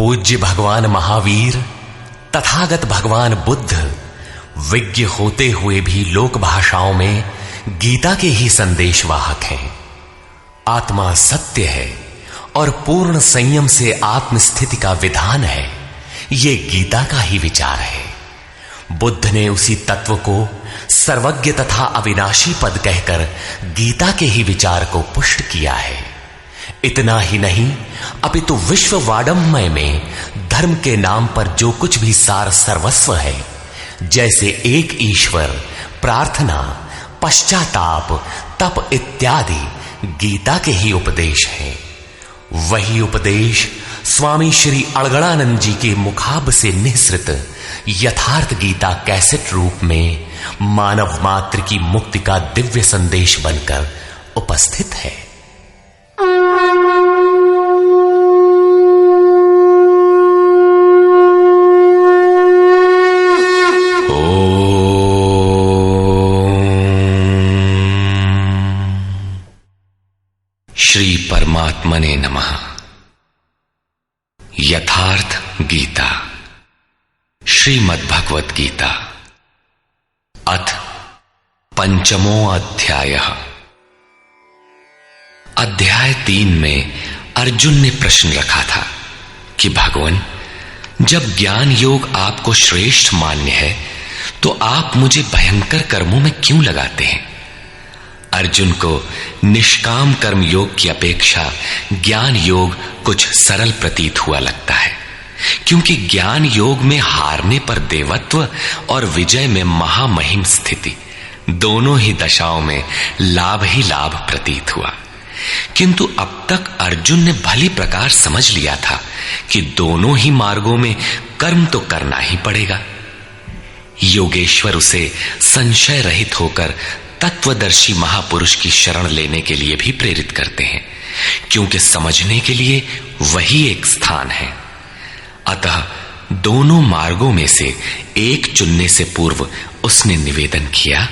पूज्य भगवान महावीर तथागत भगवान बुद्ध विज्ञ होते हुए भी लोक भाषाओं में गीता के ही संदेशवाहक हैं। आत्मा सत्य है और पूर्ण संयम से आत्मस्थिति का विधान है, ये गीता का ही विचार है। बुद्ध ने उसी तत्व को सर्वज्ञ तथा अविनाशी पद कहकर गीता के ही विचार को पुष्ट किया है। इतना ही नहीं, अपितु विश्व वाडम्मय में धर्म के नाम पर जो कुछ भी सार सर्वस्व है, जैसे एक ईश्वर, प्रार्थना, पश्चाताप, तप इत्यादि गीता के ही उपदेश हैं। वही उपदेश स्वामी श्री अड़गड़ानंद जी के मुखाब से निःसृत यथार्थ गीता कैसेट रूप में मानव मात्र की मुक्ति का दिव्य संदेश बनकर उपस्थित है। श्री परमात्मने नमः। यथार्थ गीता, श्रीमद् भगवत गीता, अथ पंचमो अध्यायः। अध्याय 3 में अर्जुन ने प्रश्न रखा था कि भगवान, जब ज्ञान योग आपको श्रेष्ठ मान्य है तो आप मुझे भयंकर कर्मों में क्यों लगाते हैं? अर्जुन को निष्काम कर्म योग की अपेक्षा ज्ञान योग कुछ सरल प्रतीत हुआ लगता है, क्योंकि ज्ञान योग में हारने पर देवत्व और विजय में महामहिम स्थिति, दोनों ही दशाओं में लाभ ही लाभ प्रतीत हुआ। किंतु अब तक अर्जुन ने भली प्रकार समझ लिया था कि दोनों ही मार्गों में कर्म तो करना ही पड़ेगा। योगेश्वर उसे संशय रहित होकर तत्वदर्शी महापुरुष की शरण लेने के लिए भी प्रेरित करते हैं, क्योंकि समझने के लिए वही एक स्थान है। अतः दोनों मार्गों में से एक चुनने से पूर्व उसने निवेदन किया।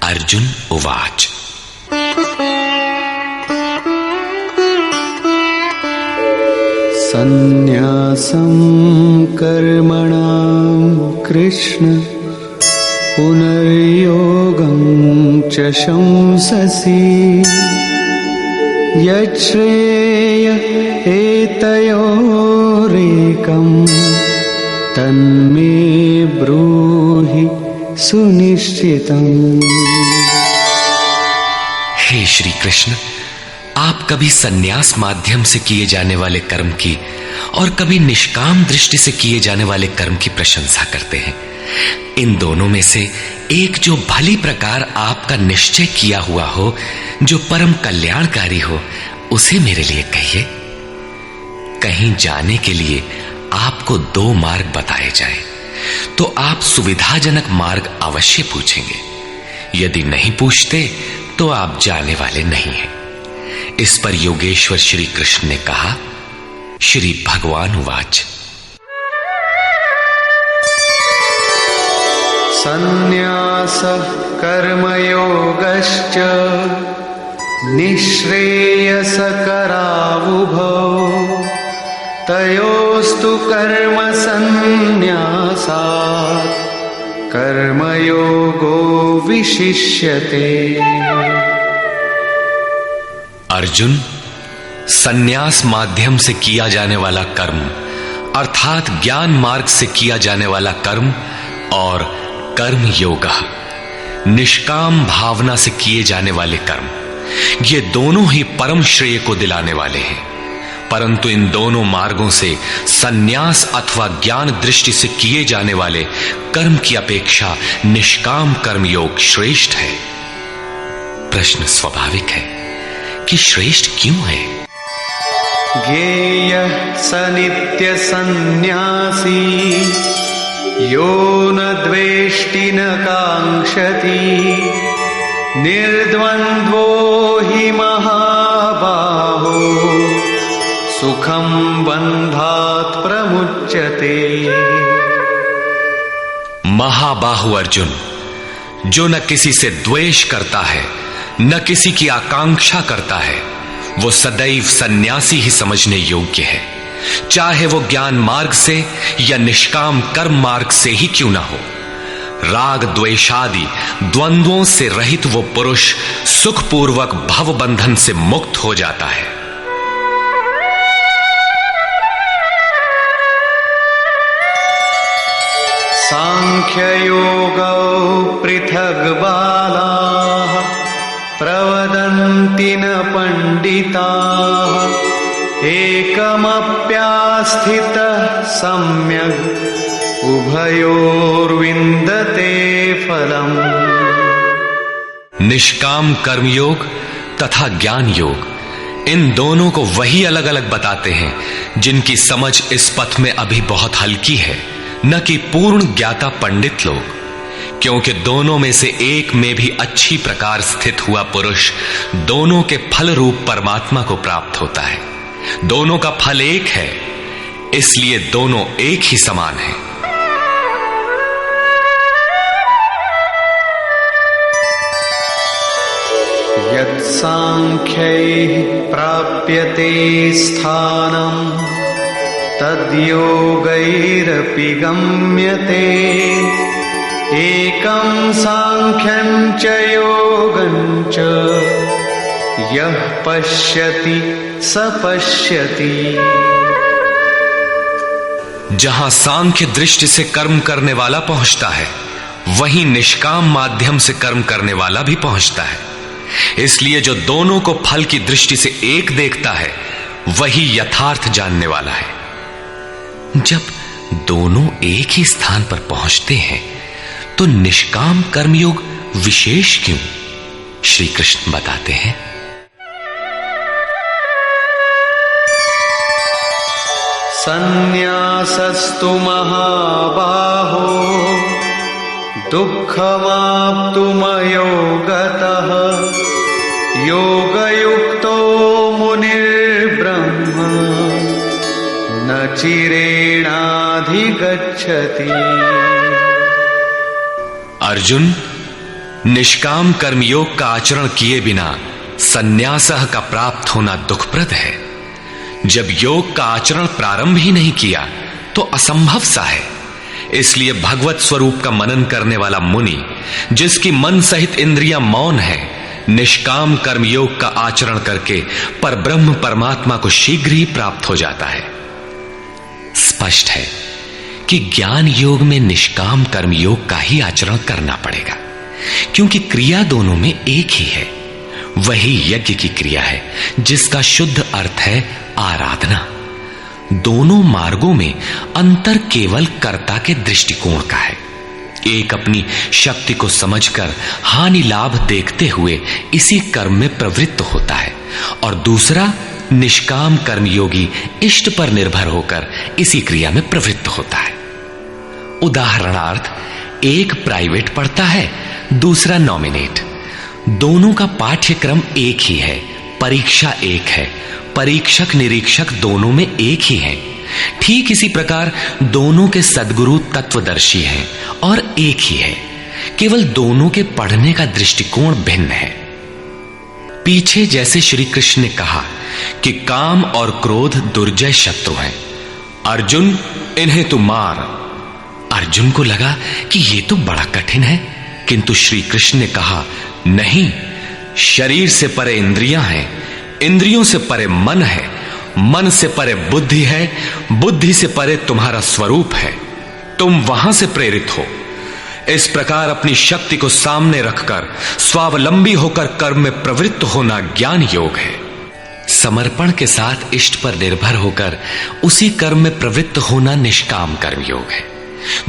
अर्जुन उवाच, संन्यासं कर्मणां कृष्ण पुनर्योगं च शंससि यच्छ्रेय एतयोरेकं तन्मे ब्रूहि सुनिश्चितम्। हे श्री कृष्ण, आप कभी संन्यास माध्यम से किए जाने वाले कर्म की और कभी निष्काम दृष्टि से किए जाने वाले कर्म की प्रशंसा करते हैं। इन दोनों में से एक जो भली प्रकार आपका निश्चय किया हुआ हो, जो परम कल्याणकारी हो, उसे मेरे लिए कहिए। कहीं जाने के लिए आपको 2 मार्ग बताए जाएं, तो आप सुविधाजनक मार्ग अवश्य पूछेंगे। यदि नहीं पूछते तो आप जाने वाले नहीं हैं। इस पर योगेश्वर श्री कृष्ण ने कहा। श्री भगवान उवाच, संन्यासः कर्मयोगश्च निःश्रेयसकरावुभौ तयोस्तु कर्म संन्यासात् कर्मयोगो विशिष्यते। अर्जुन, संन्यास माध्यम से किया जाने वाला कर्म अर्थात ज्ञान मार्ग से किया जाने वाला कर्म और कर्म योग, निष्काम भावना से किए जाने वाले कर्म, ये दोनों ही परम श्रेय को दिलाने वाले हैं। परंतु इन दोनों मार्गों से संन्यास अथवा ज्ञान दृष्टि से किए जाने वाले कर्म की अपेक्षा निष्काम कर्म योग श्रेष्ठ है। प्रश्न स्वाभाविक है कि श्रेष्ठ क्यों है? ज्ञेयः स नित्य सन्न्यासी यो न द्वेष्टि न कांक्षति निर्द्वन्द्वो हि महाबाहो सुखं बन्धात् प्रमुच्यते। महाबाहु अर्जुन, जो न किसी से द्वेष करता है न किसी की आकांक्षा करता है, वो सदैव सन्यासी ही समझने योग्य है, चाहे वो ज्ञान मार्ग से या निष्काम कर्म मार्ग से ही क्यों ना हो। राग द्वेषादि द्वंद्वों से रहित वो पुरुष सुखपूर्वक भव बंधन से मुक्त हो जाता है। सांख्ययोगौ पृथग् बालाः प्रवदन्ति न पंडिताः एकमप्यास्थितः सम्यग् उभयोर्विन्दते फलम्। निष्काम कर्मयोग तथा ज्ञान योग, इन दोनों को वही अलग अलग बताते हैं जिनकी समझ इस पथ में अभी बहुत हल्की है, न कि पूर्ण ज्ञाता पंडित लोग। क्योंकि दोनों में से एक में भी अच्छी प्रकार स्थित हुआ पुरुष दोनों के फल रूप परमात्मा को प्राप्त होता है। दोनों का फल एक है, इसलिए दोनों एक ही समान है। यत् सांख्यैः प्राप्यते स्थानम् तद्योगैरपि गम्यते। एकं सांख्यं च योगं च यः पश्यति स पश्यति। जहां सांख्य दृष्टि से कर्म करने वाला पहुंचता है, वहीं निष्काम माध्यम से कर्म करने वाला भी पहुंचता है। इसलिए जो दोनों को फल की दृष्टि से एक देखता है, वही यथार्थ जानने वाला है। जब दोनों एक ही स्थान पर पहुंचते हैं, तो निष्काम कर्मयोग विशेष क्यों? श्री कृष्ण बताते हैं, संन्यासस्तु महाबाहो दुःखमाप्तुमयो गतः योगयुक्तो मुनिर्ब्रह्म न चिरेणाधिगच्छति। अर्जुन, निष्काम कर्मयोग का आचरण किए बिना संन्यासः का प्राप्त होना दुखप्रद है। जब योग का आचरण प्रारंभ ही नहीं किया तो असंभव सा है। इसलिए भगवत स्वरूप का मनन करने वाला मुनि, जिसकी मन सहित इंद्रियां मौन है, निष्काम कर्मयोग का आचरण करके परब्रह्म परमात्मा को शीघ्र ही प्राप्त हो जाता है। स्पष्ट है कि ज्ञान योग में निष्काम कर्मयोग का ही आचरण करना पड़ेगा, क्योंकि क्रिया दोनों में एक ही है। वही यज्ञ की क्रिया है, जिसका शुद्ध अर्थ है आराधना। दोनों मार्गों में अंतर केवल कर्ता के दृष्टिकोण का है। एक अपनी शक्ति को समझकर हानि लाभ देखते हुए इसी कर्म में प्रवृत्त होता है, और दूसरा निष्काम कर्मयोगी इष्ट पर निर्भर होकर इसी क्रिया में प्रवृत्त होता है। उदाहरणार्थ, एक प्राइवेट पढ़ता है, दूसरा नॉमिनेट। दोनों का पाठ्यक्रम एक ही है, परीक्षा एक है, परीक्षक निरीक्षक दोनों में एक ही है। ठीक इसी प्रकार दोनों के सद्गुरु तत्वदर्शी हैं और एक ही है, केवल दोनों के पढ़ने का दृष्टिकोण भिन्न है। पीछे जैसे श्री कृष्ण ने कहा कि काम और क्रोध दुर्जय शत्रु हैं, अर्जुन इन्हें तू मार। अर्जुन को लगा कि ये तो बड़ा कठिन है, किंतु श्री कृष्ण ने कहा, नहीं, शरीर से परे इंद्रियां हैं, इंद्रियों से परे मन है, मन से परे बुद्धि है, बुद्धि से परे तुम्हारा स्वरूप है। तुम वहां से प्रेरित हो। इस प्रकार अपनी शक्ति को सामने रखकर स्वावलंबी होकर कर्म में प्रवृत्त होना ज्ञान योग है। समर्पण के साथ इष्ट पर निर्भर होकर उसी कर्म में प्रवृत्त होना निष्काम कर्म योग है।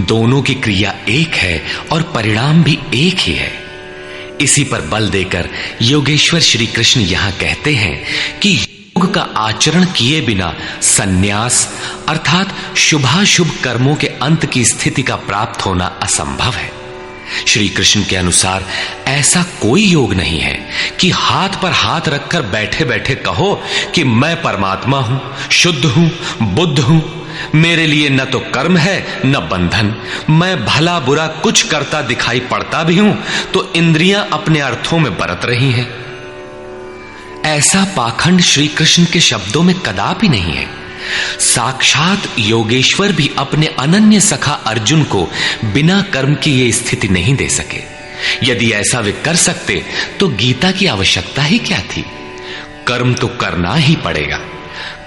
दोनों की क्रिया एक है और परिणाम भी एक ही है। इसी पर बल देकर योगेश्वर श्री कृष्ण यहां कहते हैं कि योग का आचरण किए बिना सन्यास अर्थात शुभाशुभ कर्मों के अंत की स्थिति का प्राप्त होना असंभव है। श्री कृष्ण के अनुसार ऐसा कोई योग नहीं है कि हाथ पर हाथ रखकर बैठे बैठे कहो कि मैं परमात्मा हूं, शुद्ध हूं, बुद्ध हूं, मेरे लिए न तो कर्म है न बंधन, मैं भला बुरा कुछ करता दिखाई पड़ता भी हूं तो इंद्रियां अपने अर्थों में बरत रही हैं। ऐसा पाखंड श्री कृष्ण के शब्दों में कदापि नहीं है। साक्षात योगेश्वर भी अपने अनन्य सखा अर्जुन को बिना कर्म की ये स्थिति नहीं दे सके। यदि ऐसा वे कर सकते तो गीता की आवश्यकता ही क्या थी। कर्म तो करना ही पड़ेगा।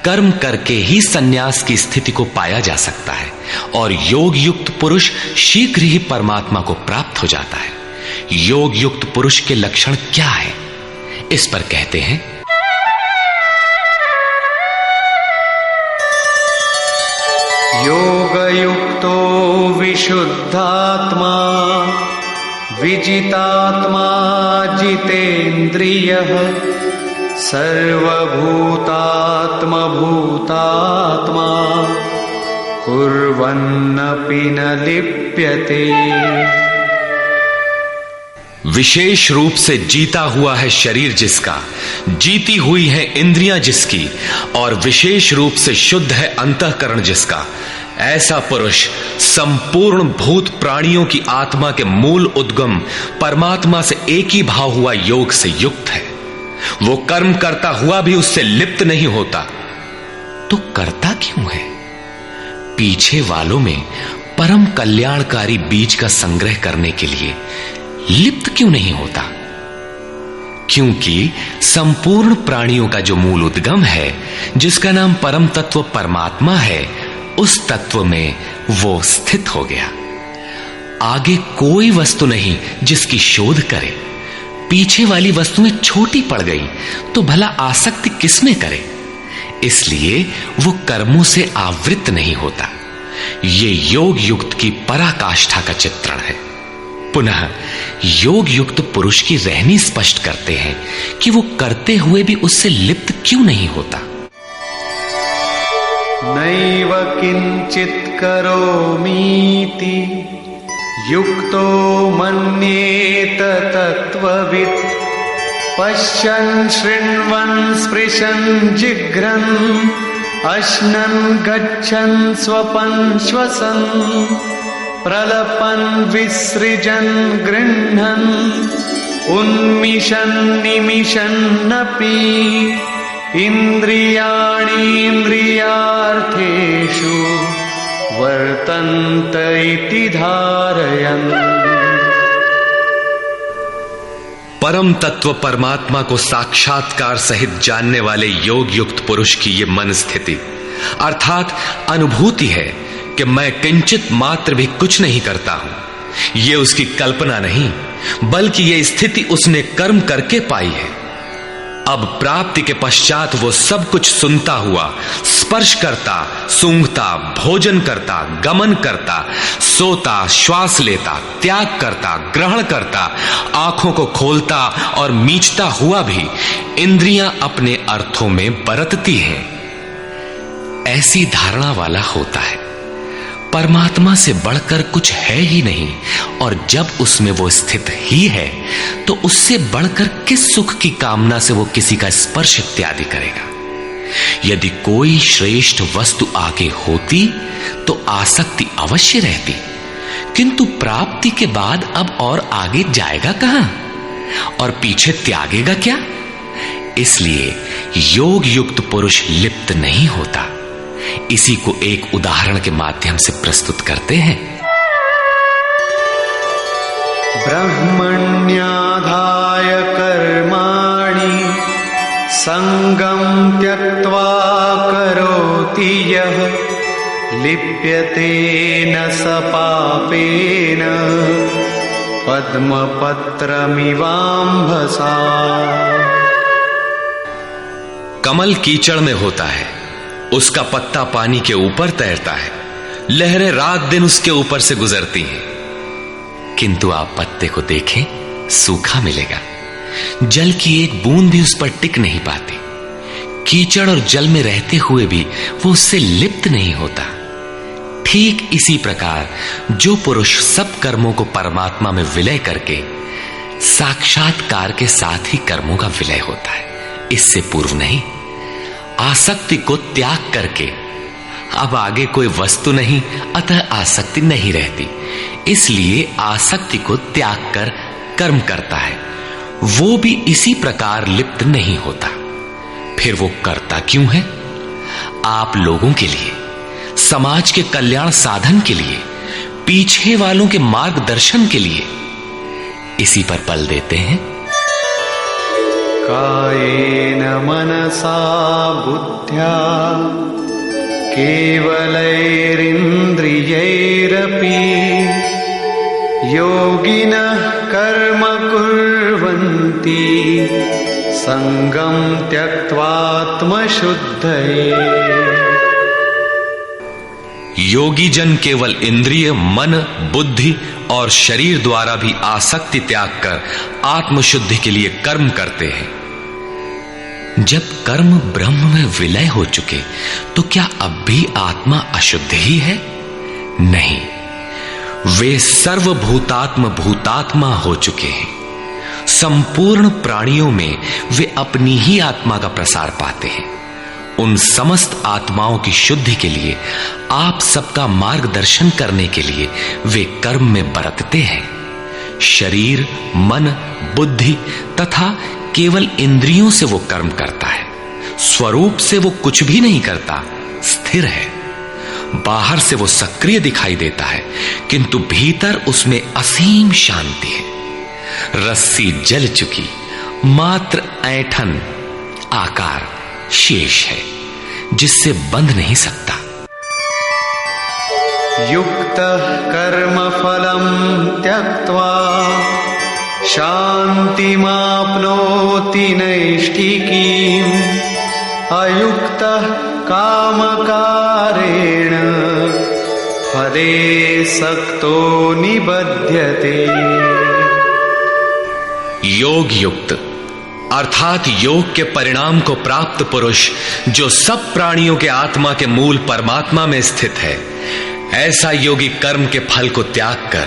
कर्म करके ही सन्यास की स्थिति को पाया जा सकता है और योग युक्त पुरुष शीघ्र ही परमात्मा को प्राप्त हो जाता है। योग युक्त पुरुष के लक्षण क्या है, इस पर कहते हैं, योगयुक्तो विशुद्धात्मा विजितात्मा जितेन्द्रियः सर्वभूतात्मा भूतात्मा कुर्वन्नपि न लिप्यते। विशेष रूप से जीता हुआ है शरीर जिसका, जीती हुई है इंद्रियां जिसकी, और विशेष रूप से शुद्ध है अंतःकरण जिसका, ऐसा पुरुष संपूर्ण भूत प्राणियों की आत्मा के मूल उद्गम परमात्मा से एक ही भाव हुआ योग से युक्त है। वो कर्म करता हुआ भी उससे लिप्त नहीं होता। तो करता क्यों है? पीछे वालों में परम कल्याणकारी बीज का संग्रह करने के लिए लिप्त क्यों नहीं होता? क्योंकि संपूर्ण प्राणियों का जो मूल उद्गम है, जिसका नाम परम तत्व परमात्मा है, उस तत्व में वो स्थित हो गया। आगे कोई वस्तु नहीं जिसकी शोध करे। पीछे वाली वस्तुएं छोटी पड़ गई तो भला आसक्ति किसमें करे? इसलिए वो कर्मों से आवृत्त नहीं होता। ये योग युक्त की पराकाष्ठा का चित्रण है। पुनः योग युक्त पुरुष की रहनी स्पष्ट करते हैं कि वो करते हुए भी उससे लिप्त क्यों नहीं होता। नैव किंचित करोमीति युक्तो मन्येत तत्त्ववित् पश्यन् शृण्वन् स्पृशन् जिघ्रन् अश्नन् गच्छन् स्वपन् श्वसन् प्रलपन् विसृजन् गृह्णन् उन्मिषन् निमिषन्नपि इन्द्रियाणीन्द्रियार्थेषु वर्तन्त इति धारयन्। परम तत्व परमात्मा को साक्षात्कार सहित जानने वाले योग युक्त पुरुष की ये मन स्थिति अर्थात अनुभूति है कि मैं किंचित मात्र भी कुछ नहीं करता हूं। ये उसकी कल्पना नहीं, बल्कि ये स्थिति उसने कर्म करके पाई है। अब प्राप्ति के पश्चात वो सब कुछ सुनता हुआ, स्पर्श करता, सूंघता, भोजन करता, गमन करता, सोता, श्वास लेता, त्याग करता, ग्रहण करता, आंखों को खोलता और मीचता हुआ भी इंद्रियां अपने अर्थों में बरतती हैं। ऐसी धारणा वाला होता है परमात्मा से बढ़कर कुछ है ही नहीं, और जब उसमें वो स्थित ही है तो उससे बढ़कर किस सुख की कामना से वो किसी का स्पर्श इत्यादि करेगा। यदि कोई श्रेष्ठ वस्तु आगे होती तो आसक्ति अवश्य रहती, किंतु प्राप्ति के बाद अब और आगे जाएगा कहां और पीछे त्यागेगा क्या? इसलिए योग युक्त पुरुष लिप्त नहीं होता। इसी को एक उदाहरण के माध्यम से प्रस्तुत करते हैं। ब्रह्मण्याधाय कर्माणि संगं त्यक्त्वा करोति यः लिप्यते न स पापेन पद्मपत्रमिवाम्भसा। कमल कीचड़ में होता है, उसका पत्ता पानी के ऊपर तैरता है, लहरें रात दिन उसके ऊपर से गुजरती हैं, किंतु आप पत्ते को देखें, सूखा मिलेगा। जल की एक बूंद भी उस पर टिक नहीं पाती। कीचड़ और जल में रहते हुए भी वो उससे लिप्त नहीं होता। ठीक इसी प्रकार जो पुरुष सब कर्मों को परमात्मा में विलय करके साक्षात्कार के साथ ही कर्मों का विलय होता है, इससे पूर्व नहीं। आसक्ति को त्याग करके अब आगे कोई वस्तु नहीं, अतः आसक्ति नहीं रहती, इसलिए आसक्ति को त्याग कर कर्म करता है। वो भी इसी प्रकार लिप्त नहीं होता। फिर वो करता क्यों है? आप लोगों के लिए, समाज के कल्याण साधन के लिए, पीछे वालों के मार्गदर्शन के लिए इसी पर बल देते हैं। कायेन मनसा बुद्ध्या केवलैरिन्द्रियैरपि योगिनः कर्म कुर्वन्ति संगम त्यक्त्वात्मशुद्धये। योगी जन केवल इंद्रिय, मन, बुद्धि और शरीर द्वारा भी आसक्ति त्याग कर आत्मशुद्धि के लिए कर्म करते हैं। जब कर्म ब्रह्म में विलय हो चुके तो क्या अब भी आत्मा अशुद्ध ही है? नहीं, वे सर्वभूतात्म भूतात्मा हो चुके हैं। संपूर्ण प्राणियों में वे अपनी ही आत्मा का प्रसार पाते हैं। उन समस्त आत्माओं की शुद्धि के लिए, आप सबका मार्गदर्शन करने के लिए वे कर्म में बरतते हैं। शरीर, मन, बुद्धि तथा केवल इंद्रियों से वो कर्म करता है। स्वरूप से वो कुछ भी नहीं करता, स्थिर है। बाहर से वो सक्रिय दिखाई देता है, किंतु भीतर उसमें असीम शांति है। रस्सी जल चुकी, मात्र ऐंठन आकार शेष है, जिससे बंध नहीं सकता। युक्तः कर्म फलं त्यक्त्वा शान्तिमाप्नोति नैष्ठिकीम् अयुक्तः कामकारेण फले सक्तो निबध्यते। योग युक्त अर्थात योग के परिणाम को प्राप्त पुरुष जो सब प्राणियों के आत्मा के मूल परमात्मा में स्थित है, ऐसा योगी कर्म के फल को त्याग कर,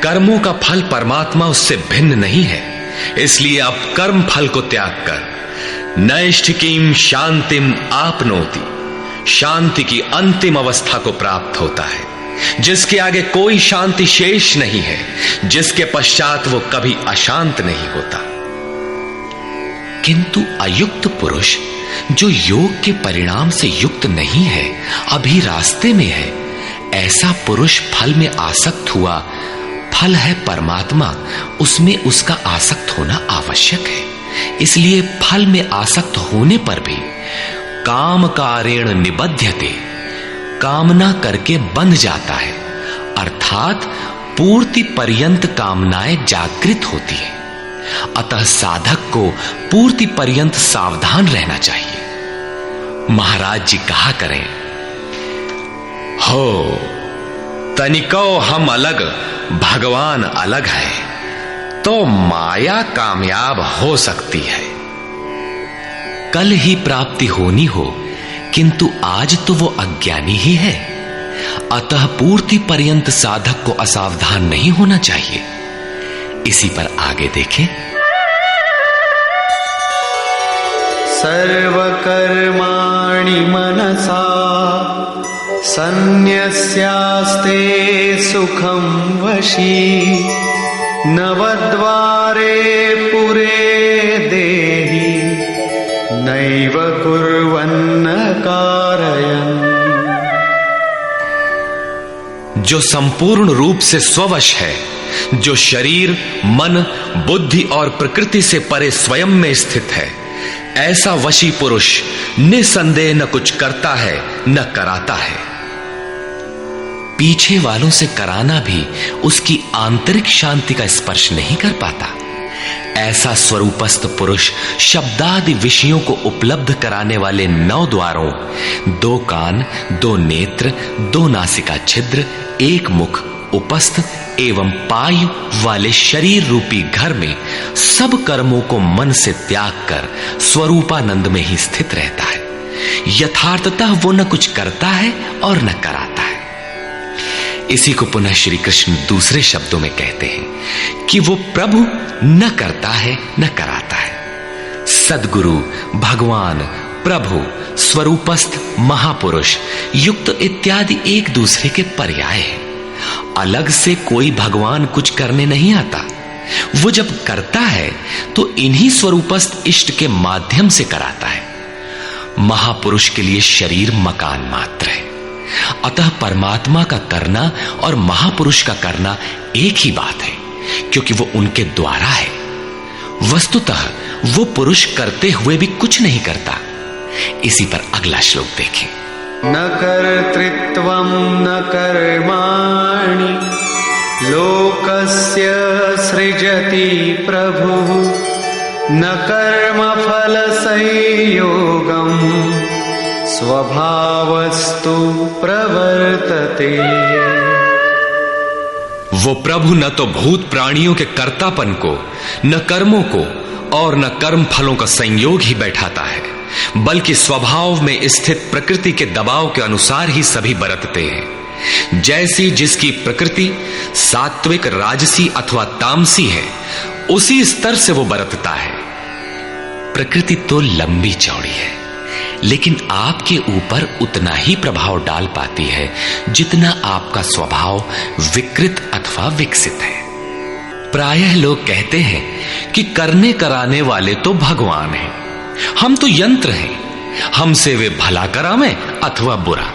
कर्मों का फल परमात्मा उससे भिन्न नहीं है, इसलिए अब कर्म फल को त्याग कर नैष्ठिकीम शांतिम आपनोति, शांति की अंतिम अवस्था को प्राप्त होता है, जिसके आगे कोई शांति शेष नहीं है, जिसके पश्चात वो कभी अशांत नहीं होता। किंतु अयुक्त पुरुष जो योग के परिणाम से युक्त नहीं है, अभी रास्ते में है, ऐसा पुरुष फल में आसक्त हुआ। फल है परमात्मा, उसमें उसका आसक्त होना आवश्यक है। इसलिए फल में आसक्त होने पर भी काम कारेण निबध्यते, कामना करके बंध जाता है, अर्थात पूर्ति पर्यंत कामनाएं जागृत होती है। अतः साधक को पूर्ति पर्यंत सावधान रहना चाहिए। महाराज जी कहा करें, हो तनिको हम अलग, भगवान अलग है, तो माया कामयाब हो सकती है। कल ही प्राप्ति होनी हो, किंतु आज तो वो अज्ञानी ही है। अतः पूर्ति पर्यंत साधक को असावधान नहीं होना चाहिए। इसी पर आगे देखें। सर्वकर्माणि मनसा सन्न्यस्यास्ते सुखं वशी नवद्वारे पुरे देहि नैव कुर्वन्न कारयन्। जो संपूर्ण रूप से स्ववश है, जो शरीर, मन, बुद्धि और प्रकृति से परे स्वयं में स्थित है, ऐसा वशी पुरुष निसंदेह न कुछ करता है न कराता है। पीछे वालों से कराना भी उसकी आंतरिक शांति का स्पर्श नहीं कर पाता। ऐसा स्वरूपस्थ पुरुष शब्दादि विषयों को उपलब्ध कराने वाले 9 द्वारों, 2 कान, 2 नेत्र, 2 नासिका छिद्र, 1 मुख, उपस्थ एवं पायु वाले शरीर रूपी घर में सब कर्मों को मन से त्याग कर स्वरूपानंद में ही स्थित रहता है। यथार्थतः वो न कुछ करता है और न कराता है। इसी को पुनः श्री कृष्ण दूसरे शब्दों में कहते हैं कि वो प्रभु न करता है न कराता है। सद्गुरु, भगवान, प्रभु, स्वरूपस्थ, महापुरुष, युक्त इत्यादि एक दूसरे के पर्याय हैं। अलग से कोई भगवान कुछ करने नहीं आता। वो जब करता है तो इन्हीं स्वरूपस्थ इष्ट के माध्यम से कराता है। महापुरुष के लिए शरीर मकान मात्र है। अतः परमात्मा का करना और महापुरुष का करना एक ही बात है, क्योंकि वो उनके द्वारा है। वस्तुतः वो पुरुष करते हुए भी कुछ नहीं करता। इसी पर अगला श्लोक देखें। न कर्तृत्वं न कर्माणि लोकस्य सृजति प्रभुः न कर्मफल संयोगम् स्वभावस्तु प्रवर्तते। वो प्रभु न तो भूत प्राणियों के कर्तापन को, न कर्मों को और न कर्म फलों का संयोग ही बैठाता है, बल्कि स्वभाव में स्थित प्रकृति के दबाव के अनुसार ही सभी बरतते हैं। जैसी जिसकी प्रकृति सात्विक, राजसी अथवा तामसी है, उसी स्तर से वो बरतता है। प्रकृति तो लंबी चौड़ी है, लेकिन आपके ऊपर उतना ही प्रभाव डाल पाती है जितना आपका स्वभाव विकृत अथवा विकसित है। प्रायः लोग कहते हैं कि करने कराने वाले तो भगवान हैं, हम तो यंत्र हैं, हमसे वे भला करावें अथवा बुरा।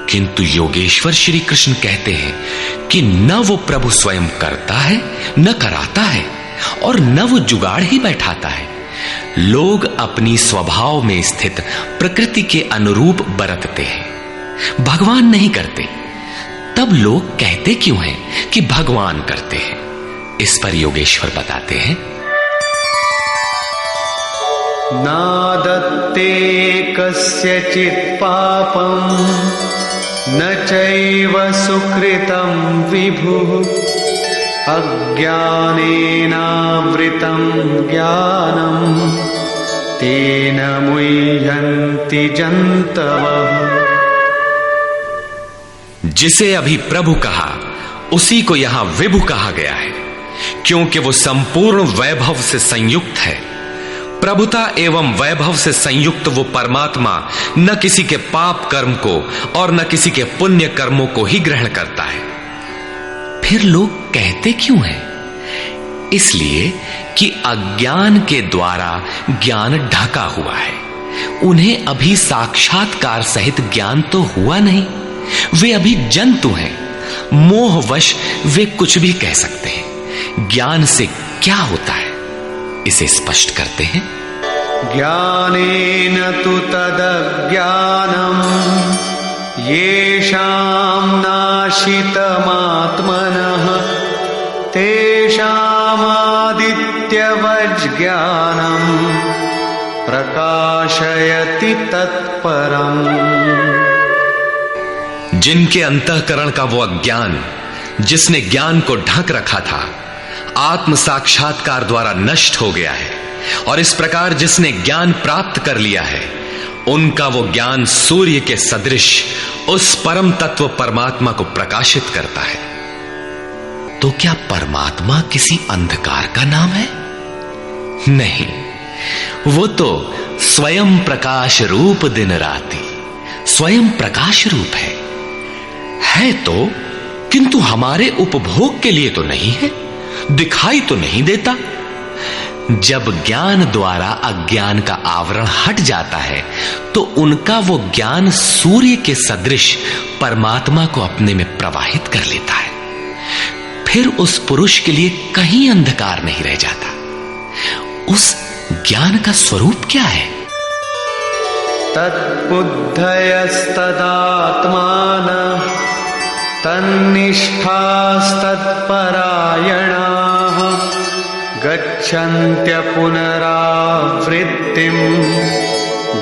किंतु योगेश्वर श्री कृष्ण कहते हैं कि न वो प्रभु स्वयं करता है, न कराता है, और न वो जुगाड़ ही बैठाता है। लोग अपनी स्वभाव में स्थित प्रकृति के अनुरूप बरतते हैं, भगवान नहीं करते। तब लोग कहते क्यों हैं कि भगवान करते हैं? इस पर योगेश्वर बताते हैं, नादत्ते कस्यचित् पापं न चैव सुकृतं विभुः अज्ञानेनावृतं ज्ञानं तेन मुह्यन्ति जन्तवः। जिसे अभी प्रभु कहा उसी को यहां विभु कहा गया है, क्योंकि वो संपूर्ण वैभव से संयुक्त है। प्रभुता एवं वैभव से संयुक्त वो परमात्मा न किसी के पाप कर्म को और न किसी के पुण्य कर्मों को ही ग्रहण करता है। फिर लोग कहते क्यों हैं? इसलिए कि अज्ञान के द्वारा ज्ञान ढका हुआ है। उन्हें अभी साक्षात्कार सहित ज्ञान तो हुआ नहीं, वे अभी जंतु हैं। मोहवश वे कुछ भी कह सकते हैं। ज्ञान से क्या होता है, इसे स्पष्ट करते हैं। ज्ञानेन तु तदज्ञानम् येषां नाशितमात्मनः तेषामादित्यवज्ज्ञानम् प्रकाशयति तत्परम्। जिनके अंतःकरण का वो अज्ञान, जिसने ज्ञान को ढक रखा था, आत्म साक्षात्कार द्वारा नष्ट हो गया है, और इस प्रकार जिसने ज्ञान प्राप्त कर लिया है, उनका वो ज्ञान सूर्य के सदृश उस परम तत्व परमात्मा को प्रकाशित करता है। तो क्या परमात्मा किसी अंधकार का नाम है? नहीं, वो तो स्वयं प्रकाश रूप दिन राति, स्वयं प्रकाश रूप है तो, किंतु हमारे उपभोग के लिए तो नहीं है, दिखाई तो नहीं देता। जब ज्ञान द्वारा अज्ञान का आवरण हट जाता है, तो उनका वो ज्ञान सूर्य के सदृश परमात्मा को अपने में प्रवाहित कर लेता है। फिर उस पुरुष के लिए कहीं अंधकार नहीं रह जाता। उस ज्ञान का स्वरूप क्या है? तद्बुद्धयस्तदात्मानः तन्निष्ठास्तत्परायणाः गच्छन्त्य पुनरावृत्तिं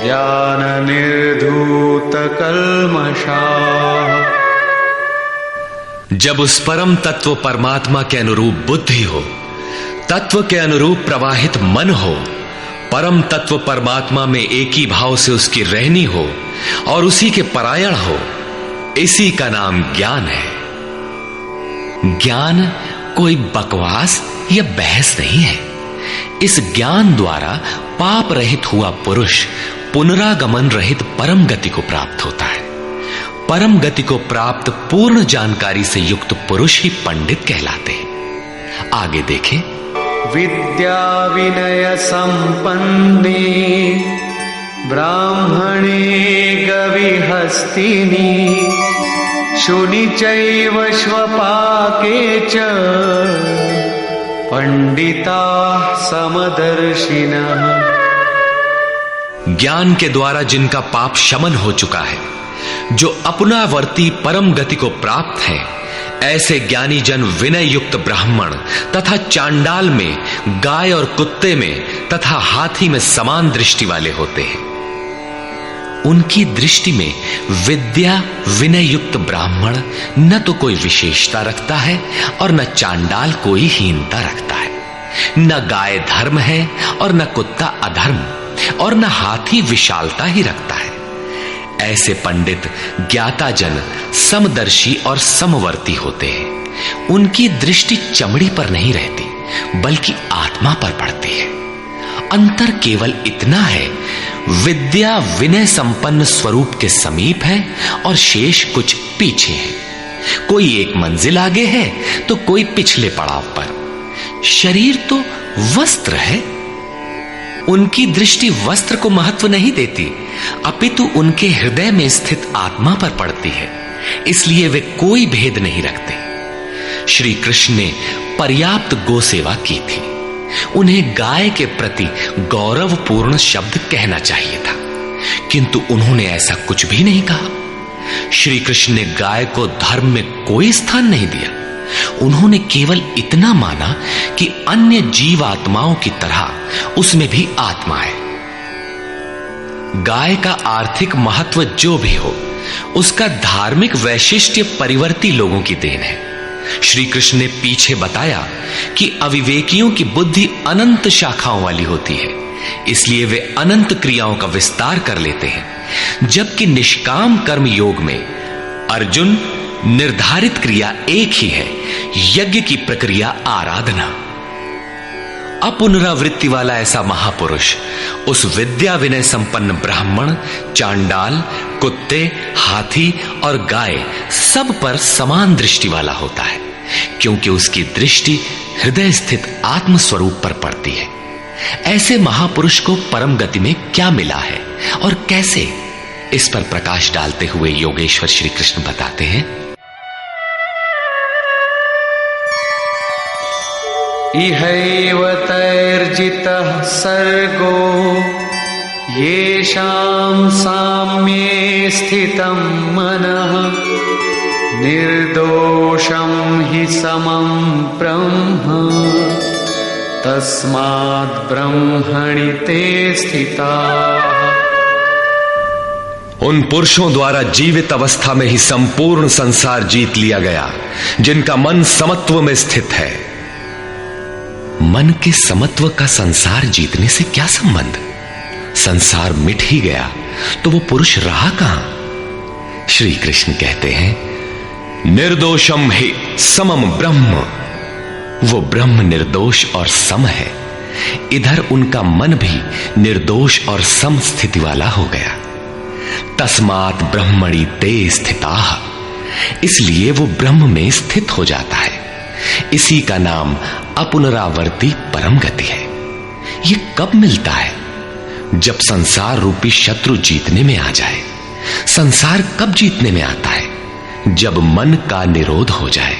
ज्ञाननिर्धूतकल्मषाः। जब उस परम तत्व परमात्मा के अनुरूप बुद्धि हो, तत्व के अनुरूप प्रवाहित मन हो, परम तत्व परमात्मा में एक ही भाव से उसकी रहनी हो और उसी के परायण हो, इसी का नाम ज्ञान है। ज्ञान कोई बकवास या बहस नहीं है। इस ज्ञान द्वारा पाप रहित हुआ पुरुष पुनरागमन रहित परम गति को प्राप्त होता है। परम गति को प्राप्त पूर्ण जानकारी से युक्त पुरुष ही पंडित कहलाते हैं। आगे देखें। विद्या विनय संपन्ने ब्राह्मणे गविहस्तिनि शुनि चैव श्वपाके च पंडिताः समदर्शिनः। ज्ञान के द्वारा जिनका पाप शमन हो चुका है, जो अपनावर्ती परम गति को प्राप्त हैं, ऐसे ज्ञानी जन विनय युक्त ब्राह्मण तथा चांडाल में, गाय और कुत्ते में तथा हाथी में समान दृष्टि वाले होते हैं। उनकी दृष्टि में विद्या विनय युक्त ब्राह्मण न तो कोई विशेषता रखता है और न चांडाल कोई हीनता रखता है। न गाय धर्म है और न कुत्ता अधर्म, और न हाथी विशालता ही रखता है। ऐसे पंडित ज्ञाता जन समदर्शी और समवर्ती होते हैं। उनकी दृष्टि चमड़ी पर नहीं रहती बल्कि आत्मा पर पड़ती है। अंतर केवल इतना है, विद्या विनय संपन्न स्वरूप के समीप है और शेष कुछ पीछे है। कोई एक मंजिल आगे है तो कोई पिछले पड़ाव पर। शरीर तो वस्त्र है। उनकी दृष्टि वस्त्र को महत्व नहीं देती, अपितु उनके हृदय में स्थित आत्मा पर पड़ती है। इसलिए वे कोई भेद नहीं रखते। श्री कृष्ण ने पर्याप्त गो सेवा की थी। उन्हें गाय के प्रति गौरवपूर्ण शब्द कहना चाहिए था, किंतु उन्होंने ऐसा कुछ भी नहीं कहा। श्री कृष्ण ने गाय को धर्म में कोई स्थान नहीं दिया। उन्होंने केवल इतना माना कि अन्य जीवात्माओं की तरह उसमें भी आत्मा है। गाय का आर्थिक महत्व जो भी हो, उसका धार्मिक वैशिष्ट्य परिवर्ती लोगों की देन है। श्री कृष्ण ने पीछे बताया कि अविवेकियों की बुद्धि अनंत शाखाओं वाली होती है, इसलिए वे अनंत क्रियाओं का विस्तार कर लेते हैं। जबकि निष्काम कर्म योग में अर्जुन निर्धारित क्रिया एक ही है, यज्ञ की प्रक्रिया आराधना। अपुनरावृत्ति वाला ऐसा महापुरुष उस विद्या विनय संपन्न ब्राह्मण, चांडाल, कुत्ते, हाथी और गाय सब पर समान दृष्टि वाला होता है, क्योंकि उसकी दृष्टि हृदय स्थित आत्म स्वरूप पर पड़ती है। ऐसे महापुरुष को परम गति में क्या मिला है और कैसे, इस पर प्रकाश डालते हुए योगेश्वर श्री कृष्ण बताते हैं। इहैव तैर्जितः सर्गो येषां साम्ये स्थितं मनः निर्दोषं हि समं ब्रह्म तस्माद् ब्रह्मणि ते स्थिताः। उन पुरुषों द्वारा जीवित अवस्था में ही संपूर्ण संसार जीत लिया गया, जिनका मन समत्व में स्थित है। मन के समत्व का संसार जीतने से क्या संबंध? संसार मिट ही गया तो वो पुरुष रहा कहां? श्री कृष्ण कहते हैं, निर्दोषम हि समम ब्रह्म। वो ब्रह्म निर्दोष और सम है। इधर उनका मन भी निर्दोष और सम स्थिति वाला हो गया। तस्मात् ब्रह्मणि ते स्थिताः, इसलिए वो ब्रह्म में स्थित हो जाता है। इसी का नाम अपुनरावर्ती परम गति है। ये कब मिलता है? जब संसार रूपी शत्रु जीतने में आ जाए। संसार कब जीतने में आता है? जब मन का निरोध हो जाए,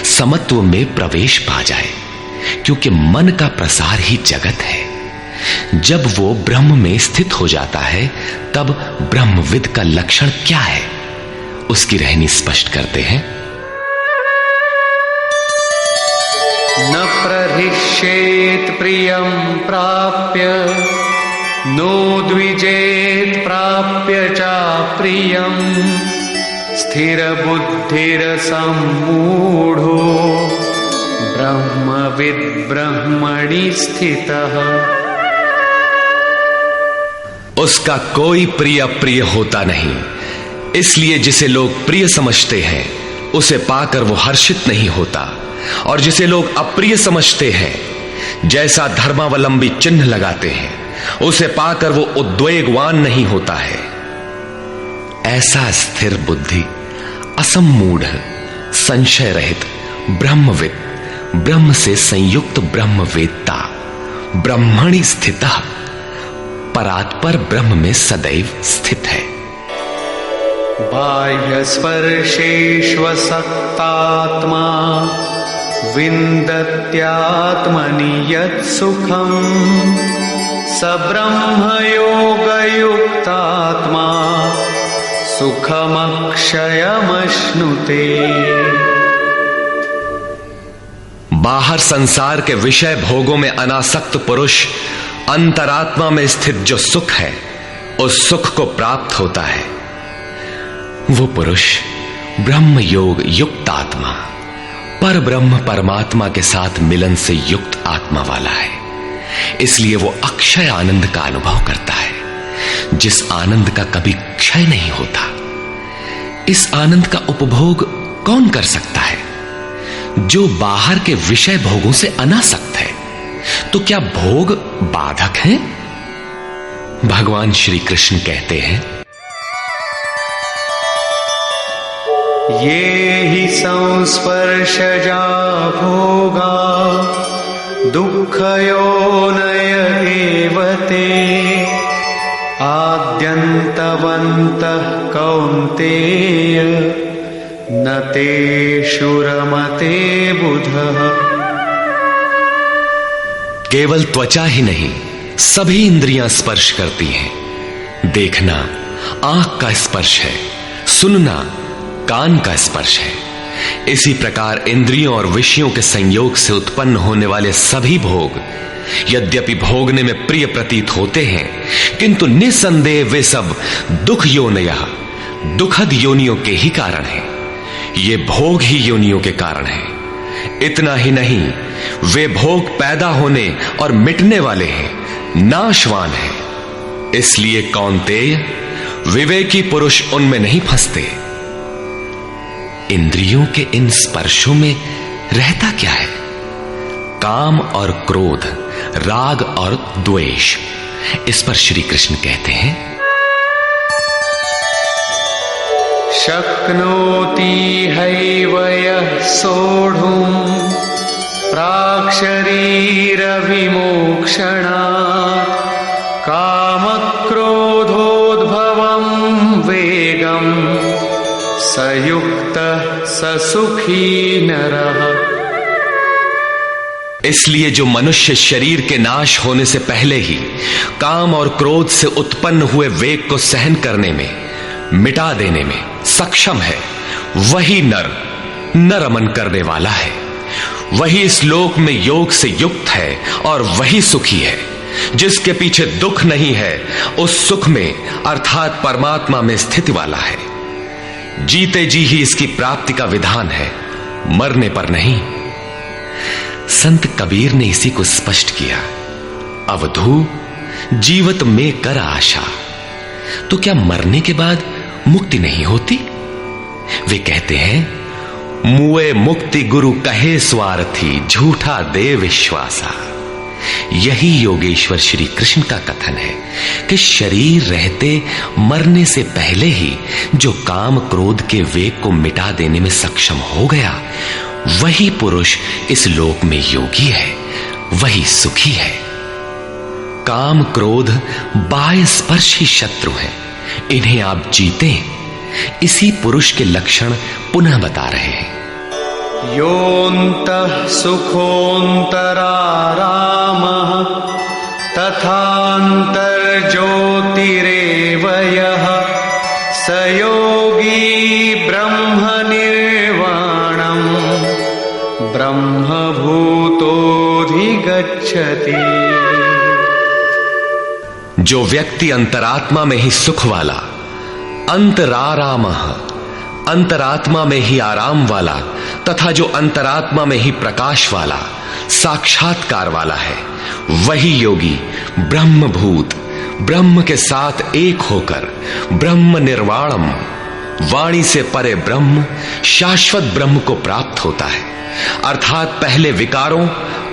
समत्व में प्रवेश पा जाए, क्योंकि मन का प्रसार ही जगत है। जब वो ब्रह्म में स्थित हो जाता है, तब ब्रह्मविद का लक्षण क्या है, उसकी रहनी स्पष्ट करते हैं। न प्रहिष्येत् प्रियं प्राप्य नो द्विजेत् प्राप्य चाप्रियं स्थिरबुद्धिरसम्मूढो ब्रह्मविद् ब्रह्मणि स्थितः। उसका कोई प्रिय अप्रिय होता नहीं, इसलिए जिसे लोग प्रिय समझते हैं उसे पाकर वो हर्षित नहीं होता, और जिसे लोग अप्रिय समझते हैं, जैसा धर्मावलंबी चिन्ह लगाते हैं, उसे पाकर वो उद्वेगवान नहीं होता है। ऐसा स्थिर बुद्धि, असम्मूढ़, संशय रहित ब्रह्मविद, ब्रह्म से संयुक्त ब्रह्मवेत्ता, ब्रह्मणि स्थितः, परात्पर ब्रह्म में सदैव स्थित है। बाह्य स्पर्शेष्वसक्तात्मा विन्दत्यात्मनि यत् सुखम् स ब्रह्मयोगयुक्तात्मा सुखमक्षयमश्नुते। बाहर संसार के विषय भोगों में अनासक्त पुरुष अंतरात्मा में स्थित जो सुख है उस सुख को प्राप्त होता है। वो पुरुष ब्रह्म योग युक्त आत्मा, पर ब्रह्म परमात्मा के साथ मिलन से युक्त आत्मा वाला है। इसलिए वो अक्षय आनंद का अनुभव करता है, जिस आनंद का कभी क्षय नहीं होता। इस आनंद का उपभोग कौन कर सकता है? जो बाहर के विषय भोगों से अनासक्त है। तो क्या भोग बाधक हैं? भगवान श्री कृष्ण कहते हैं, ये हि संस्पर्शजा भोगा दुःखयोनय एव ते आद्यन्तवन्तः कौन्तेय न तेषु रमते बुधः। केवल त्वचा ही नहीं, सभी इंद्रियां स्पर्श करती हैं। देखना आंख का स्पर्श है, सुनना कान का स्पर्श है। इसी प्रकार इंद्रियों और विषयों के संयोग से उत्पन्न होने वाले सभी भोग यद्यपि भोगने में प्रिय प्रतीत होते हैं, किंतु निसंदेह वे सब दुख योनयः, दुखद योनियों के ही कारण हैं। ये भोग ही योनियों के कारण हैं। इतना ही नहीं, वे भोग पैदा होने और मिटने वाले हैं, नाशवान हैं। इसलिए कौन्तेय, विवेकी पुरुष उनमें नहीं फंसते। इंद्रियों के इन स्पर्शों में रहता क्या है? काम और क्रोध, राग और द्वेष। इस पर श्री कृष्ण कहते हैं, शक्नोति हैव यः सोढुम् प्राक्शरीरविमोक्षणात् कामक्रोधोद्भवम् वेगम् स युक्तः स सुखी नरः। इसलिए जो मनुष्य शरीर के नाश होने से पहले ही काम और क्रोध से उत्पन्न हुए वेग को सहन करने में, मिटा देने में सक्षम है, वही न रमन करने वाला है। वही इस लोक में योग से युक्त है और वही सुखी है। जिसके पीछे दुख नहीं है, उस सुख में अर्थात परमात्मा में स्थिति वाला है। जीते जी ही इसकी प्राप्ति का विधान है, मरने पर नहीं। संत कबीर ने इसी को स्पष्ट किया, अवधू जीवत में कर आशा। तो क्या मरने के बाद मुक्ति नहीं होती? वे कहते हैं, मुए मुक्ति गुरु कहे स्वार्थी, झूठा दे विश्वासा। यही योगेश्वर श्री कृष्ण का कथन है कि शरीर रहते मरने से पहले ही जो काम क्रोध के वेग को मिटा देने में सक्षम हो गया, वही पुरुष इस लोक में योगी है, वही सुखी है। काम क्रोध बाह्य स्पर्श ही शत्रु है, इन्हें आप जीते। इसी पुरुष के लक्षण पुनः बता रहे हैं, योऽन्तः सुखोऽन्तरारामः तथान्तर्ज्योतिरेव यः स योगी ब्रह्मनिर्वाणम् ब्रह्मभूतोऽधिगच्छति। जो व्यक्ति अंतरात्मा में ही सुख वाला, अंतरारामः, अंतरात्मा में ही आराम वाला, तथा जो अंतरात्मा में ही प्रकाश वाला, साक्षात्कार वाला है, वही योगी ब्रह्मभूत, ब्रह्म के साथ एक होकर ब्रह्म निर्वाणम, वाणी से परे ब्रह्म, शाश्वत ब्रह्म को प्राप्त होता है। अर्थात पहले विकारों,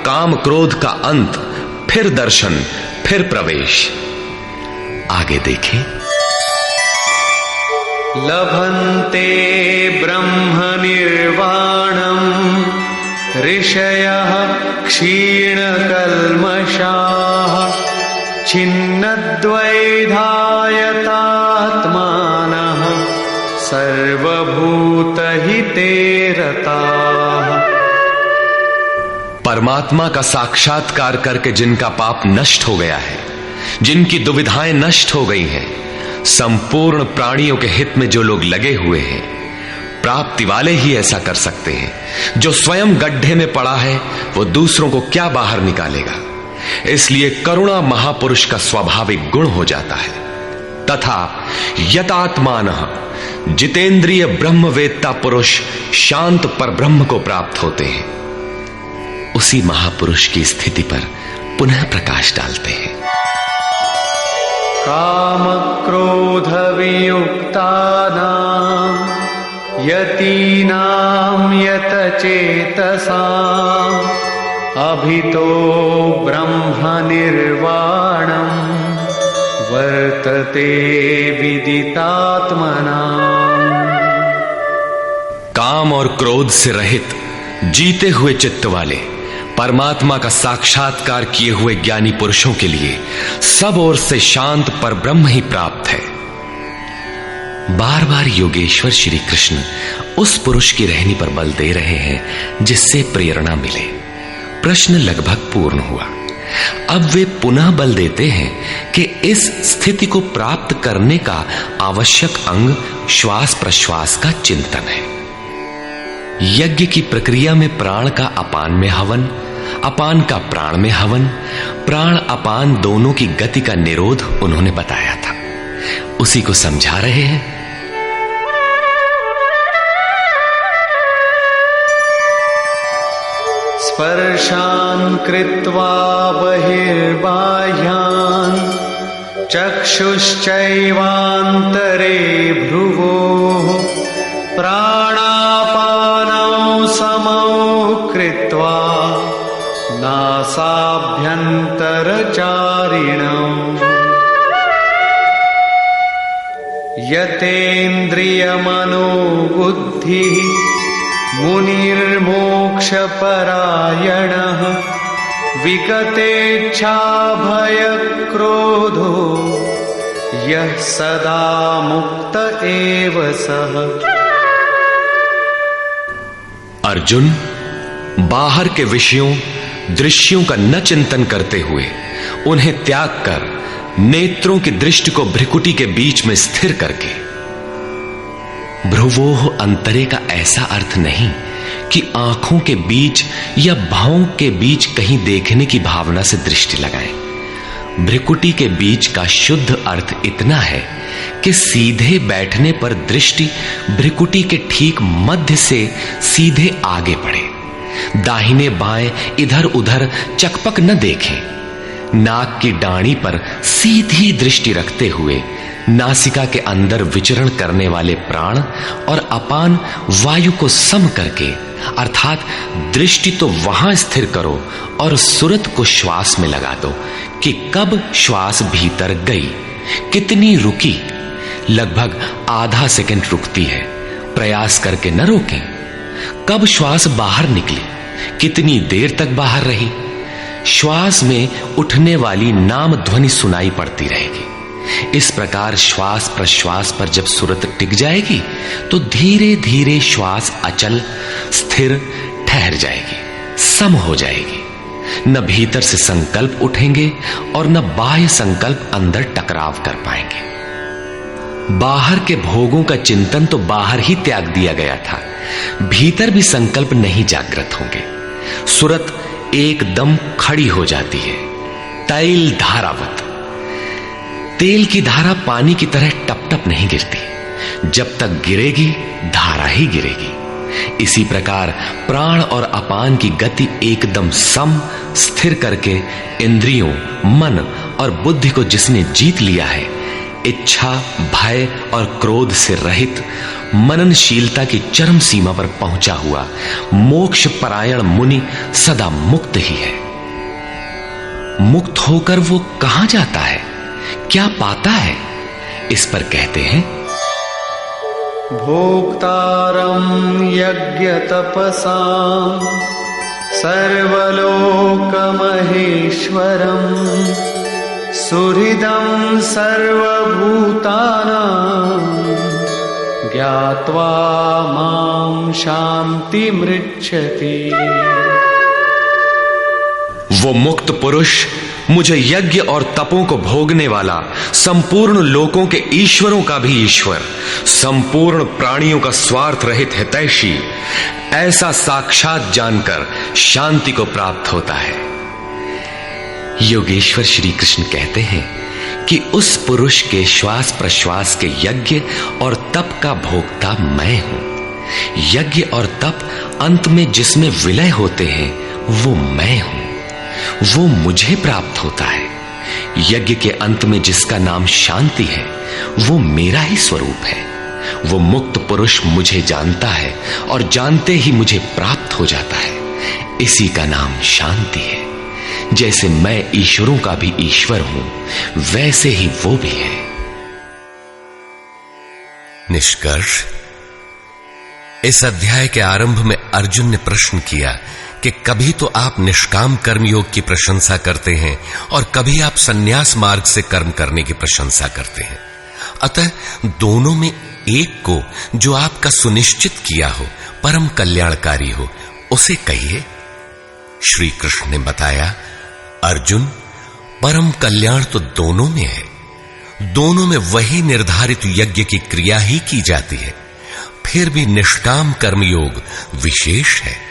काम क्रोध का अंत, फिर दर्शन, फिर प्रवेश। आगे देखें, लभन्ते ब्रह्म निर्वाणम् ऋषयः क्षीणकल्मषाः छिन्नद्वैधायतात्मानः सर्वभूतहिते रताः। परमात्मा का साक्षात्कार करके जिनका पाप नष्ट हो गया है, जिनकी दुविधाएं नष्ट हो गई हैं, संपूर्ण प्राणियों के हित में जो लोग लगे हुए हैं, प्राप्ति वाले ही ऐसा कर सकते हैं। जो स्वयं गड्ढे में पड़ा है वो दूसरों को क्या बाहर निकालेगा। इसलिए करुणा महापुरुष का स्वाभाविक गुण हो जाता है। तथा यतात्मानः जितेंद्रिय ब्रह्मवेत्ता पुरुष शांत पर ब्रह्म को प्राप्त होते हैं। उसी महापुरुष की स्थिति पर पुनः प्रकाश डालते हैं। काम क्रोध वियुक्तानां यतीनां यतचेतसाम् अभितो ब्रह्म निर्वाणं वर्तते विदितात्मनाम्। काम और क्रोध से रहित जीते हुए चित्त वाले परमात्मा का साक्षात्कार किए हुए ज्ञानी पुरुषों के लिए सब ओर से शांत पर ब्रह्म ही प्राप्त है। बार बार योगेश्वर श्री कृष्ण उस पुरुष की रहनी पर बल दे रहे हैं जिससे प्रेरणा मिले। प्रश्न लगभग पूर्ण हुआ। अब वे पुनः बल देते हैं कि इस स्थिति को प्राप्त करने का आवश्यक अंग श्वास प्रश्वास का चिंतन है। यज्ञ की प्रक्रिया में प्राण का अपान में हवन, अपान का प्राण में हवन, प्राण अपान दोनों की गति का निरोध उन्होंने बताया था। उसी को समझा रहे हैं। स्पर्शान् कृत्वा बहिर्बाह्यान् चक्षुश्चैवान्तरे भ्रुवोः प्राणापानौ समौ कृत्वा नासाभ्यन्तरचारिणौ यतेन्द्रियमनोबुद्धिः मुनिर्मोक्षपरायणः विगतेच्छाभयक्रोधो यः सदा मुक्त एव सः। अर्जुन, बाहर के विषयों दृश्यों का न चिंतन करते हुए उन्हें त्याग कर नेत्रों की दृष्टि को भ्रिकुटी के बीच में स्थिर करके, भ्रुवोः अंतरे का ऐसा अर्थ नहीं कि आंखों के बीच या भावों के बीच कहीं देखने की भावना से दृष्टि लगाएं। भ्रिकुटी के बीच का शुद्ध अर्थ इतना है कि सीधे बैठने पर दृष्टि भ्रिकुटी के ठीक मध्य से सीधे आगे बढ़े। दाहिने बाएं इधर उधर चकपक न देखें। नाक की डाणी पर सीधी दृष्टि रखते हुए नासिका के अंदर विचरण करने वाले प्राण और अपान वायु को सम करके, अर्थात दृष्टि तो वहां स्थिर करो और सुरत को श्वास में लगा दो कि कब श्वास भीतर गई, कितनी रुकी। लगभग आधा सेकंड रुकती है, प्रयास करके न रोकें। कब श्वास बाहर निकली, कितनी देर तक बाहर रही। श्वास में उठने वाली नाम ध्वनि सुनाई पड़ती रहेगी। इस प्रकार श्वास प्रश्वास पर जब सुरत टिक जाएगी तो धीरे धीरे श्वास अचल स्थिर ठहर जाएगी, सम हो जाएगी। न भीतर से संकल्प उठेंगे और न बाह्य संकल्प अंदर टकराव कर पाएंगे। बाहर के भोगों का चिंतन तो बाहर ही त्याग दिया गया था, भीतर भी संकल्प नहीं जागृत होंगे। सुरत एकदम खड़ी हो जाती है, तैल धारावत। तेल की धारा पानी की तरह टप टप नहीं गिरती, जब तक गिरेगी धारा ही गिरेगी। इसी प्रकार प्राण और अपान की गति एकदम सम स्थिर करके इंद्रियों, मन और बुद्धि को जिसने जीत लिया है, इच्छा, भय और क्रोध से रहित मननशीलता की चरम सीमा पर पहुंचा हुआ मोक्ष परायण मुनि सदा मुक्त ही है। मुक्त होकर वो कहां जाता है, क्या पाता है, इस पर कहते हैं भोक्तारं यज्ञ तपसां सर्वलोकमहेश्वरं सुहृदं सर्वभूतानां ज्ञात्वा मां शान्तिमृच्छति। वो मुक्त पुरुष, मुझे यज्ञ और तपों को भोगने वाला, संपूर्ण लोकों के ईश्वरों का भी ईश्वर, संपूर्ण प्राणियों का स्वार्थ रहित हितैषी, ऐसा साक्षात जानकर शांति को प्राप्त होता है। योगेश्वर श्री कृष्ण कहते हैं कि उस पुरुष के श्वास प्रश्वास के यज्ञ और तप का भोक्ता मैं हूं। यज्ञ और तप अंत में जिसमें विलय होते हैं वो मैं हूं, वो मुझे प्राप्त होता है। यज्ञ के अंत में जिसका नाम शांति है वो मेरा ही स्वरूप है। वो मुक्त पुरुष मुझे जानता है और जानते ही मुझे प्राप्त हो जाता है। इसी का नाम शांति है। जैसे मैं ईश्वरों का भी ईश्वर हूं, वैसे ही वो भी है। निष्कर्ष, इस अध्याय के आरंभ में अर्जुन ने प्रश्न किया कि कभी तो आप निष्काम कर्मयोग की प्रशंसा करते हैं और कभी आप संन्यास मार्ग से कर्म करने की प्रशंसा करते हैं। अतः दोनों में एक को जो आपका सुनिश्चित किया हो, परम कल्याणकारी हो, उसे कहिए। श्री कृष्ण ने बताया, अर्जुन, परम कल्याण तो दोनों में है। दोनों में वही निर्धारित यज्ञ की क्रिया ही की जाती है। फिर भी निष्काम कर्मयोग विशेष है।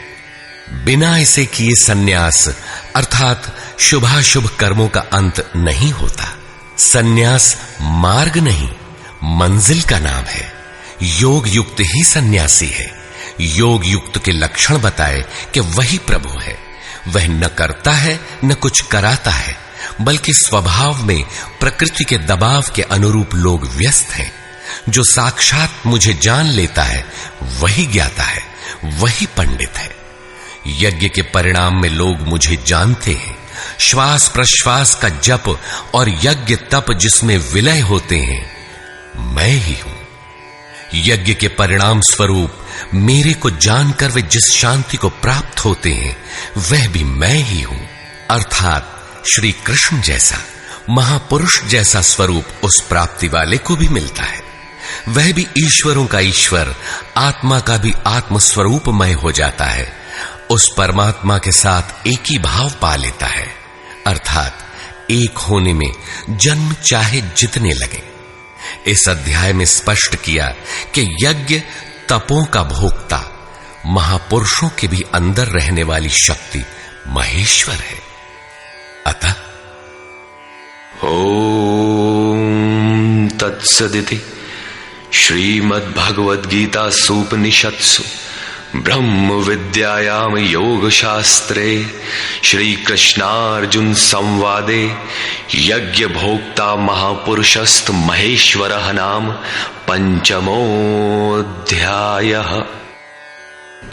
बिना इसे किए संन्यास अर्थात शुभाशुभ कर्मों का अंत नहीं होता। संन्यास मार्ग नहीं, मंजिल का नाम है। योग युक्त ही सन्यासी है। योग युक्त के लक्षण बताए कि वही प्रभु है। वह न करता है न कुछ कराता है, बल्कि स्वभाव में प्रकृति के दबाव के अनुरूप लोग व्यस्त हैं। जो साक्षात मुझे जान लेता है वही ज्ञाता है, वही पंडित है। यज्ञ के परिणाम में लोग मुझे जानते हैं। श्वास प्रश्वास का जप और यज्ञ तप जिसमें विलय होते हैं, मैं ही हूं। यज्ञ के परिणाम स्वरूप मेरे को जानकर वे जिस शांति को प्राप्त होते हैं, वह भी मैं ही हूं। अर्थात श्री कृष्ण जैसा महापुरुष जैसा स्वरूप उस प्राप्ति वाले को भी मिलता है। वह भी ईश्वरों का ईश्वर, आत्मा का भी आत्म स्वरूपमय हो जाता है। उस परमात्मा के साथ एक ही भाव पा लेता है। अर्थात एक होने में जन्म चाहे जितने लगे। इस अध्याय में स्पष्ट किया कि यज्ञ तपों का भोक्ता महापुरुषों के भी अंदर रहने वाली शक्ति महेश्वर है। अतः ओम तत्सदिति श्रीमद्भगवद्गीतासूपनिषत्सु ब्रह्म विद्यायाम योग शास्त्रे श्री कृष्णार्जुन संवादे यज्ञ भोक्ता महापुरुषस्त महेश्वरः नाम पंचमोऽध्यायः।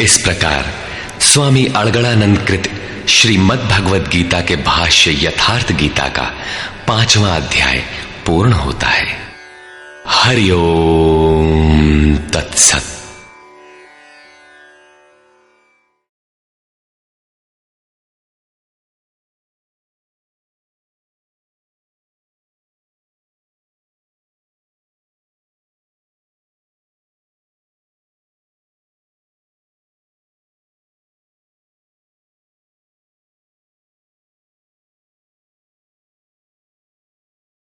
इस प्रकार स्वामी अड़गड़ानंद कृत श्रीमद् भगवद गीता के भाष्य यथार्थ गीता का 5वां अध्याय पूर्ण होता है। हरि ओम तत्सत।